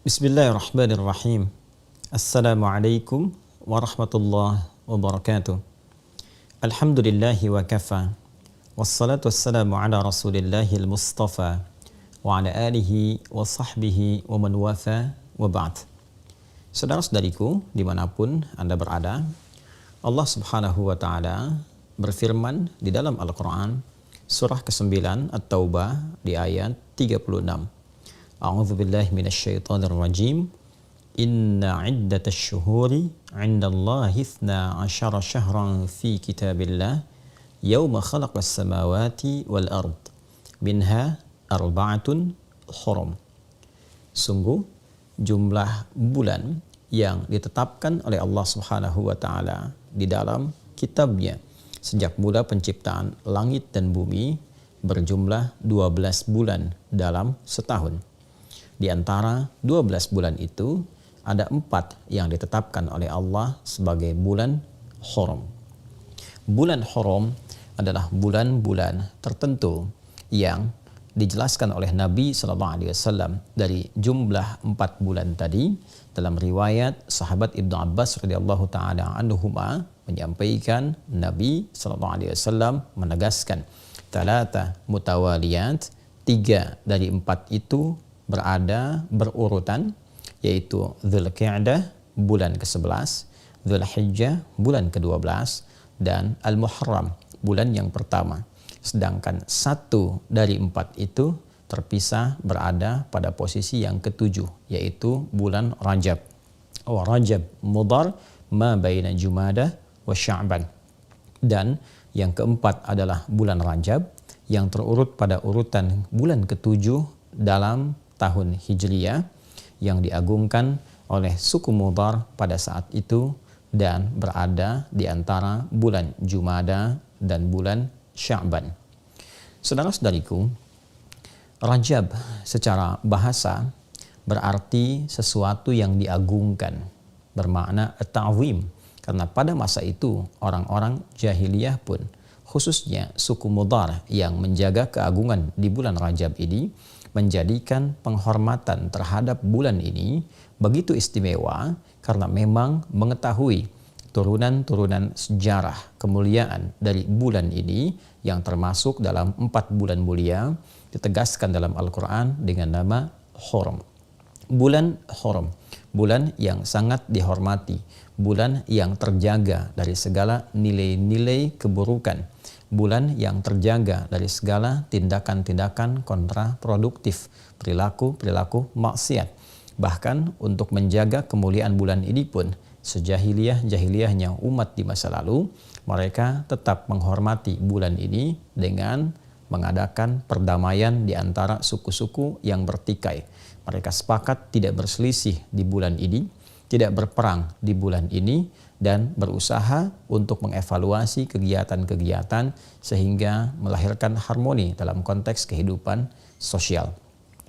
Bismillahirrahmanirrahim. Assalamualaikum warahmatullahi wabarakatuh. Alhamdulillahi wa kafa. Wassalatu wassalamu ala Rasulillahil Mustafa wa ala alihi wa sahbihi wa man wafa wa ba'd. Saudara-saudariku dimanapun Anda berada, Allah Subhanahu wa Ta'ala berfirman di dalam Al-Quran surah ke-9 At-Taubah di ayat 36. A'udzu billahi minasyaitonir rajim. Inna 'iddatasy syuhuri 'indallahi 12 syahran fi kitabillah yauma khalaqas samawati wal ard minha arba'atun hurum. Sungguh jumlah bulan yang ditetapkan oleh Allah Subhanahu wa Ta'ala di dalam kitabnya sejak mula penciptaan langit dan bumi berjumlah 12 bulan dalam setahun. Di antara 12 bulan itu ada 4 yang ditetapkan oleh Allah sebagai bulan hurum. Bulan hurum adalah bulan-bulan tertentu yang dijelaskan oleh Nabi SAW dari jumlah 4 bulan tadi. Dalam riwayat sahabat Ibnu Abbas radhiyallahu taala anhuma menyampaikan Nabi SAW menegaskan talata mutawaliyat, 3 dari 4 itu berada berurutan, yaitu Dzulqa'dah bulan ke-11, Dzulhijjah bulan ke-12, dan Al-Muharram bulan yang pertama. Sedangkan 1 dari 4 itu terpisah berada pada posisi yang ke-7, yaitu bulan Rajab. Rajab Mudhar ma baina Jumadah wa Sya'ban. Dan yang keempat adalah bulan Rajab yang terurut pada urutan bulan ke-7 dalam tahun Hijriyah yang diagungkan oleh suku Mudhar pada saat itu dan berada di antara bulan Jumada dan bulan Sya'ban. Saudara-saudariku, Rajab secara bahasa berarti sesuatu yang diagungkan, bermakna ta'zim, karena pada masa itu orang-orang jahiliyah pun, khususnya suku Mudhar yang menjaga keagungan di bulan Rajab ini, menjadikan penghormatan terhadap bulan ini begitu istimewa karena memang mengetahui turunan-turunan sejarah kemuliaan dari bulan ini yang termasuk dalam 4 bulan mulia ditegaskan dalam Al-Quran dengan nama Hurum. Bulan Hurum, bulan yang sangat dihormati, bulan yang terjaga dari segala nilai-nilai keburukan, bulan yang terjaga dari segala tindakan-tindakan kontraproduktif, perilaku-perilaku maksiat. Bahkan untuk menjaga kemuliaan bulan ini pun, sejahiliyah-jahiliyahnya umat di masa lalu, mereka tetap menghormati bulan ini dengan mengadakan perdamaian di antara suku-suku yang bertikai. Mereka sepakat tidak berselisih di bulan ini, tidak berperang di bulan ini, dan berusaha untuk mengevaluasi kegiatan-kegiatan sehingga melahirkan harmoni dalam konteks kehidupan sosial.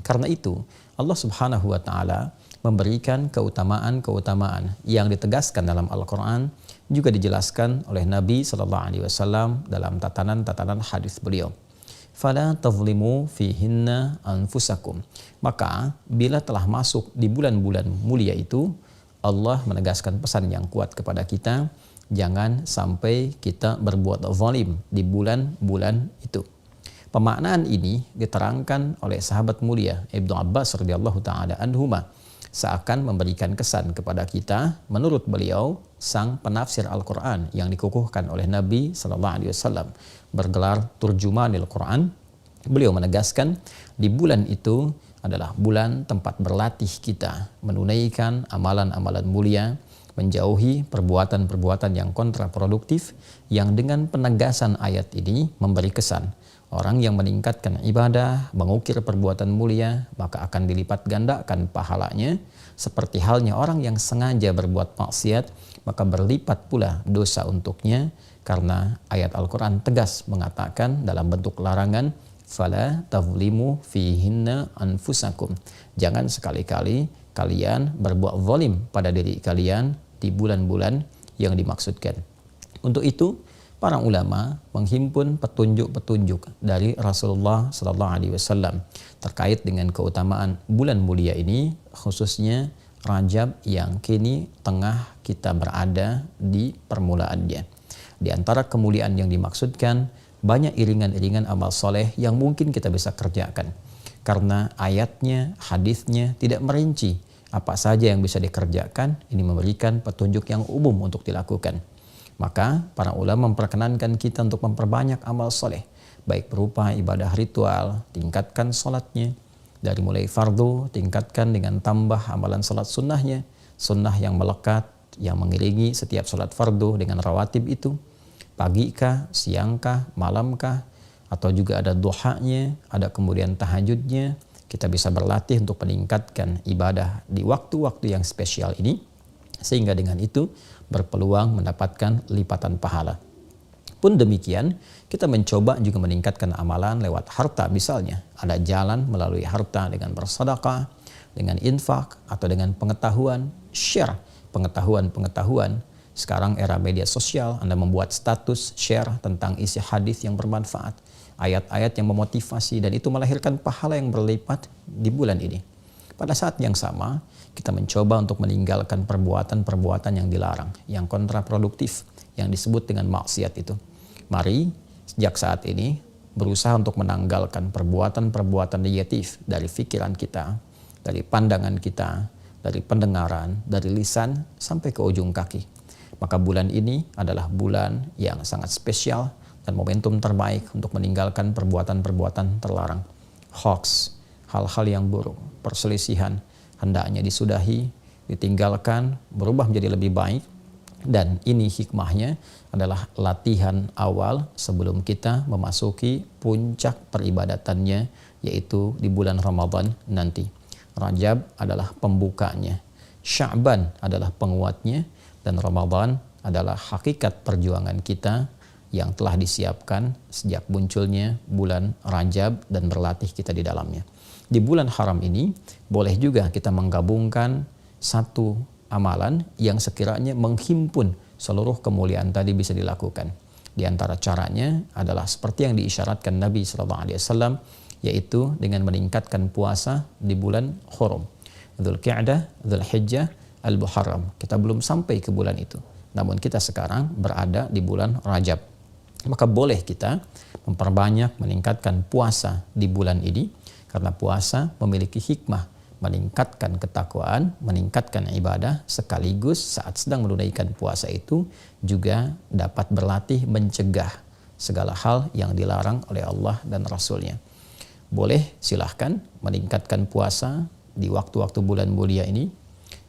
Karena itu, Allah Subhanahu wa Ta'ala memberikan keutamaan-keutamaan yang ditegaskan dalam Al-Quran, juga dijelaskan oleh Nabi SAW dalam tatanan-tatanan hadis beliau. Fala tazlimu fihinna anfusakum. Maka bila telah masuk di bulan-bulan mulia itu, Allah menegaskan pesan yang kuat kepada kita, jangan sampai kita berbuat zalim di bulan-bulan itu. Pemaknaan ini diterangkan oleh sahabat mulia Ibnu Abbas radhiyallahu taala anhuma, seakan memberikan kesan kepada kita menurut beliau sang penafsir Al-Quran yang dikukuhkan oleh Nabi SAW bergelar Turjumanil Quran. Beliau menegaskan di bulan itu adalah bulan tempat berlatih kita menunaikan amalan-amalan mulia, menjauhi perbuatan-perbuatan yang kontraproduktif, yang dengan penegasan ayat ini memberi kesan orang yang meningkatkan ibadah, mengukir perbuatan mulia, maka akan dilipat gandakan pahalanya, seperti halnya orang yang sengaja berbuat maksiat, maka berlipat pula dosa untuknya, karena ayat Al-Quran tegas mengatakan dalam bentuk larangan, fala tazlimu fihinna anfusakum. Jangan sekali-kali kalian berbuat zalim pada diri kalian di bulan-bulan yang dimaksudkan. Untuk itu, para ulama menghimpun petunjuk-petunjuk dari Rasulullah SAW terkait dengan keutamaan bulan mulia ini, khususnya Rajab yang kini tengah kita berada di permulaannya. Di antara kemuliaan yang dimaksudkan, banyak iringan-iringan amal soleh yang mungkin kita bisa kerjakan. Karena ayatnya, hadisnya tidak merinci apa saja yang bisa dikerjakan, ini memberikan petunjuk yang umum untuk dilakukan. Maka para ulama memperkenankan kita untuk memperbanyak amal soleh, baik berupa ibadah ritual, tingkatkan sholatnya, dari mulai fardu, tingkatkan dengan tambah amalan sholat sunnahnya, sunnah yang melekat, yang mengiringi setiap sholat fardu dengan rawatib itu, pagi kah, siang kah, malam kah, atau juga ada duhanya, ada kemudian tahajudnya. Kita bisa berlatih untuk meningkatkan ibadah di waktu-waktu yang spesial ini, sehingga dengan itu berpeluang mendapatkan lipatan pahala. Pun demikian, kita mencoba juga meningkatkan amalan lewat harta misalnya. Ada jalan melalui harta dengan bersedekah, dengan infak, atau dengan pengetahuan, share pengetahuan. Sekarang era media sosial, Anda membuat status, share tentang isi hadis yang bermanfaat, ayat-ayat yang memotivasi, dan itu melahirkan pahala yang berlipat di bulan ini. Pada saat yang sama, kita mencoba untuk meninggalkan perbuatan-perbuatan yang dilarang, yang kontraproduktif, yang disebut dengan maksiat itu. Mari sejak saat ini berusaha untuk menanggalkan perbuatan-perbuatan negatif dari pikiran kita, dari pandangan kita, dari pendengaran, dari lisan sampai ke ujung kaki. Maka bulan ini adalah bulan yang sangat spesial dan momentum terbaik untuk meninggalkan perbuatan-perbuatan terlarang. Hoax, hal-hal yang buruk, perselisihan hendaknya disudahi, ditinggalkan, berubah menjadi lebih baik. Dan ini hikmahnya adalah latihan awal sebelum kita memasuki puncak peribadatannya, yaitu di bulan Ramadan nanti. Rajab adalah pembukanya, Sya'ban adalah penguatnya, dan Ramadan adalah hakikat perjuangan kita yang telah disiapkan sejak munculnya bulan Rajab dan berlatih kita di dalamnya. Di bulan haram ini boleh juga kita menggabungkan satu amalan yang sekiranya menghimpun seluruh kemuliaan tadi bisa dilakukan. Di antara caranya adalah seperti yang diisyaratkan Nabi SAW, yaitu dengan meningkatkan puasa di bulan Hurum, Dzulqa'dah, Dzulhijjah, Al-Muharram. Kita belum sampai ke bulan itu, namun kita sekarang berada di bulan Rajab. Maka boleh kita memperbanyak meningkatkan puasa di bulan ini, karena puasa memiliki hikmah meningkatkan ketakwaan, meningkatkan ibadah, sekaligus saat sedang menunaikan puasa itu juga dapat berlatih mencegah segala hal yang dilarang oleh Allah dan Rasulnya. Boleh silahkan meningkatkan puasa di waktu-waktu bulan mulia ini,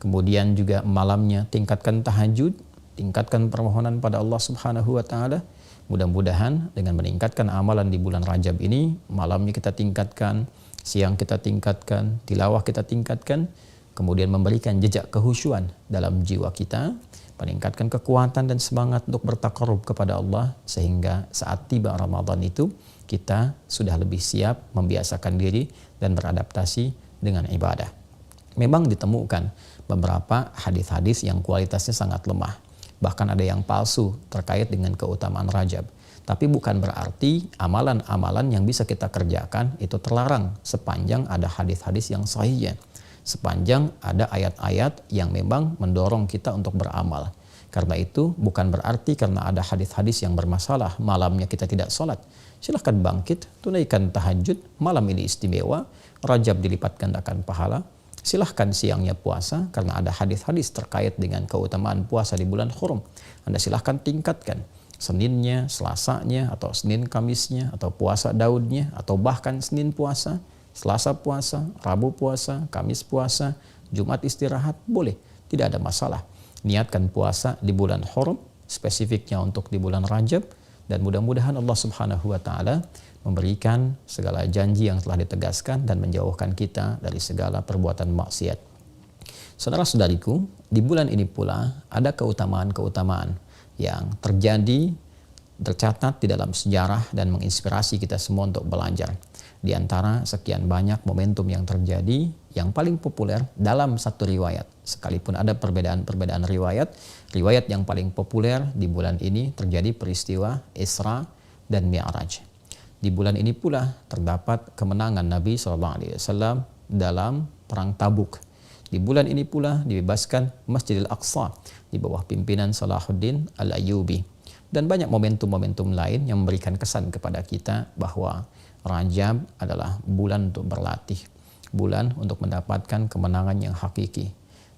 kemudian juga malamnya tingkatkan tahajud, tingkatkan permohonan pada Allah Subhanahu wa Ta'ala. Mudah-mudahan dengan meningkatkan amalan di bulan Rajab ini, malamnya kita tingkatkan, siang kita tingkatkan, tilawah kita tingkatkan, kemudian memberikan jejak kehusyuan dalam jiwa kita, meningkatkan kekuatan dan semangat untuk bertakarub kepada Allah, sehingga saat tiba Ramadan itu kita sudah lebih siap membiasakan diri dan beradaptasi dengan ibadah. Memang ditemukan beberapa hadis-hadis yang kualitasnya sangat lemah, bahkan ada yang palsu terkait dengan keutamaan Rajab. Tapi bukan berarti amalan-amalan yang bisa kita kerjakan itu terlarang sepanjang ada hadis-hadis yang sahih, sepanjang ada ayat-ayat yang memang mendorong kita untuk beramal. Karena itu bukan berarti karena ada hadis-hadis yang bermasalah malamnya kita tidak sholat. Silahkan bangkit, tunaikan tahajud, malam ini istimewa, Rajab dilipat gandakan pahala. Silahkan siangnya puasa karena ada hadis-hadis terkait dengan keutamaan puasa di bulan Hurum. Anda silahkan tingkatkan Seninnya, Selasanya, atau Senin Kamisnya, atau puasa Daudnya, atau bahkan Senin puasa, Selasa puasa, Rabu puasa, Kamis puasa, Jumat istirahat, boleh, tidak ada masalah. Niatkan puasa di bulan Hurum, spesifiknya untuk di bulan Rajab, dan mudah-mudahan Allah Subhanahu wa Ta'ala memberikan segala janji yang telah ditegaskan dan menjauhkan kita dari segala perbuatan maksiat. Saudara-saudariku, di bulan ini pula ada keutamaan-keutamaan yang tercatat di dalam sejarah dan menginspirasi kita semua untuk belajar. Di antara sekian banyak momentum yang terjadi, yang paling populer dalam satu riwayat, sekalipun ada perbedaan-perbedaan riwayat yang paling populer di bulan ini terjadi peristiwa Isra dan Mi'raj. Di bulan ini pula terdapat kemenangan Nabi SAW dalam perang Tabuk. Di bulan ini pula dibebaskan Masjidil Aqsa di bawah pimpinan Salahuddin Al-Ayyubi. Dan banyak momentum-momentum lain yang memberikan kesan kepada kita bahwa Rajab adalah bulan untuk berlatih, bulan untuk mendapatkan kemenangan yang hakiki,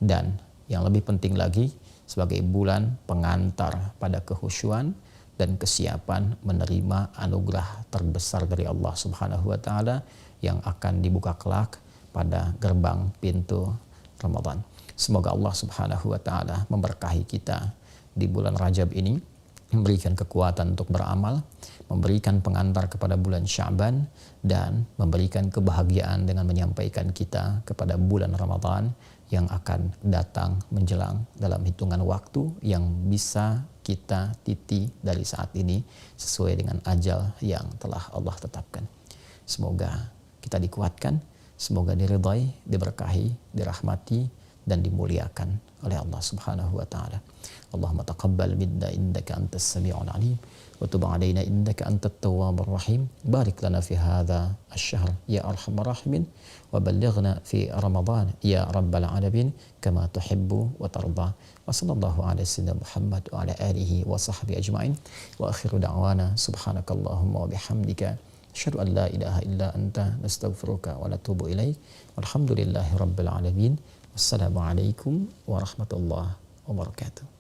dan yang lebih penting lagi sebagai bulan pengantar pada kehusyuan dan kesiapan menerima anugerah terbesar dari Allah Subhanahu wa taala yang akan dibuka kelak pada gerbang pintu Ramadan. Semoga Allah Subhanahu wa taala memberkahi kita di bulan Rajab ini, memberikan kekuatan untuk beramal, memberikan pengantar kepada bulan Sya'ban, dan memberikan kebahagiaan dengan menyampaikan kita kepada bulan Ramadan yang akan datang menjelang dalam hitungan waktu yang bisa kita titi dari saat ini sesuai dengan ajal yang telah Allah tetapkan. Semoga kita dikuatkan, semoga diridhai, diberkahi, dirahmati, dan dimuliakan oleh Allah Subhanahu wa taala. Allahumma taqabbal minna innaka antas sami'ul alim wa tub 'alaina innaka antat tawwabur rahim. Barik lana fi hadha asy-syahr ya arhamar rahimin wa ballighna fi ramadan ya rabbal alamin kama tuhibbu wa tarda. Wa sallallahu ala sayyidina Muhammad wa ala alihi wa sahbihi ajma'in. Wa akhiru da'wana subhanakallahumma wa bihamdika asyhadu an la ilaha illa anta nastaghfiruka wa natubu ilaik. Walhamdulillahi rabbil alamin. Wassalamualaikum warahmatullahi wabarakatuh.